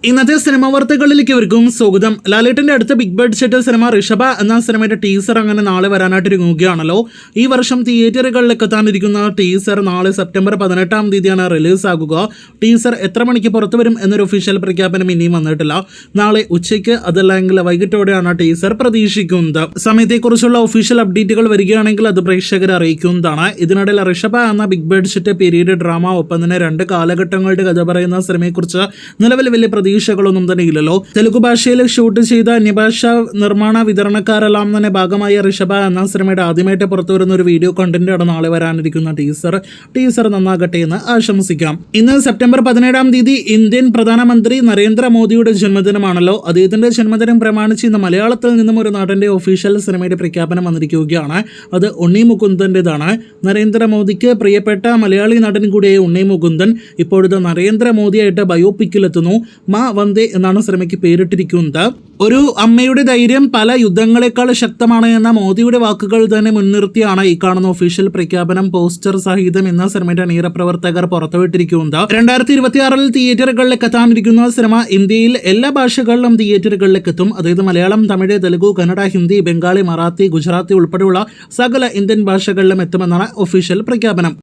ഇന്നത്തെ സിനിമാ വാർത്തകളിലേക്ക് ഇവർക്കും സ്വാഗതം. ലാലേട്ടന്റെ അടുത്ത ബിഗ് ബഡ്ജറ്റ് സിനിമ ഋഷഭ എന്ന സിനിമയുടെ ടീസർ അങ്ങനെ നാളെ വരാനായിട്ട് ഒരുങ്ങുകയാണല്ലോ. ഈ വർഷം തിയേറ്ററുകളിലേക്ക് എത്താനിരിക്കുന്ന ടീസർ നാളെ സെപ്റ്റംബർ 18 തീയതിയാണ് റിലീസ് ആകുക. ടീസർ എത്ര മണിക്ക് പുറത്തു വരും എന്നൊരു ഒഫീഷ്യൽ പ്രഖ്യാപനം ഇനിയും വന്നിട്ടില്ല. നാളെ ഉച്ചയ്ക്ക് അതല്ലെങ്കിൽ വൈകിട്ടോടെയാണ് ടീസർ പ്രതീക്ഷിക്കുന്നത്. സമയത്തെക്കുറിച്ചുള്ള ഒഫീഷ്യൽ അപ്ഡേറ്റുകൾ വരികയാണെങ്കിൽ അത് പ്രേക്ഷകരെ അറിയിക്കുന്നതാണ്. ഇതിനിടയിൽ ഋഷഭ എന്ന ബിഗ് ബഡ്ജറ്റ് പീരീഡ് ഡ്രാമ ഒപ്പം തന്നെ 2 കാലഘട്ടങ്ങളുടെ കഥ പറയുന്ന സിനിമയെക്കുറിച്ച് നിലവിൽ വലിയ പ്രതീക്ഷകളൊന്നും തന്നെ ഇല്ലല്ലോ. തെലുഗു ഭാഷയിൽ ഷൂട്ട് ചെയ്ത അന്യഭാഷ നിർമ്മാണ വിതരണക്കാരെല്ലാം തന്നെ ഭാഗമായ ഋഷഭ എന്ന സിനിമയുടെ ആദ്യമായിട്ട് പുറത്തു വരുന്ന ഒരു വീഡിയോ കണ്ടന്റാണ് നാളെ വരാനിരിക്കുന്ന ടീസർ നന്നാകട്ടെ എന്ന് ആശംസിക്കാം. ഇന്ന് സെപ്റ്റംബർ 17 തീയതി ഇന്ത്യൻ പ്രധാനമന്ത്രി നരേന്ദ്രമോദിയുടെ ജന്മദിനമാണല്ലോ. അദ്ദേഹത്തിന്റെ ജന്മദിനം പ്രമാണിച്ച് ഇന്ന് മലയാളത്തിൽ നിന്നും ഒരു നടന്റെ ഒഫീഷ്യൽ സിനിമയുടെ പ്രഖ്യാപനം വന്നിരിക്കുകയാണ്. അത് ഉണ്ണി മുകുന്ദന്റേതാണ്. നരേന്ദ്രമോദിക്ക് പ്രിയപ്പെട്ട മലയാളി നടൻ കൂടിയായ ഉണ്ണി മുകുന്ദൻ ഇപ്പോഴത്തെ നരേന്ദ്രമോദിയായിട്ട് ബയോപിക്കിലെത്തുന്നു. മാ വന്ദേ എന്നാണ് സിനിമയ്ക്ക് പേരിട്ടിരിക്കുന്നത്. ഒരു അമ്മയുടെ ധൈര്യം പല യുദ്ധങ്ങളെക്കാൾ ശക്തമാണ് എന്ന മോദിയുടെ വാക്കുകൾ തന്നെ മുൻനിർത്തിയാണ് ഈ കാണുന്ന ഒഫീഷ്യൽ പ്രഖ്യാപനം പോസ്റ്റർ സഹിതം എന്ന സിനിമയുടെ അണിയറ പ്രവർത്തകർ പുറത്തുവിട്ടിരിക്കുന്നത്. 2026 തിയേറ്ററുകളിലേക്ക് എത്താനിരിക്കുന്ന സിനിമ ഇന്ത്യയിൽ എല്ലാ ഭാഷകളിലും തിയേറ്ററുകളിലേക്ക് എത്തും. അതായത് മലയാളം, തമിഴ്, തെലുഗു, കന്നഡ, ഹിന്ദി, ബംഗാളി, മറാത്തി, ഗുജറാത്തി ഉൾപ്പെടെയുള്ള സകല ഇന്ത്യൻ ഭാഷകളിലും എത്തുമെന്നാണ് ഒഫീഷ്യൽ പ്രഖ്യാപനം.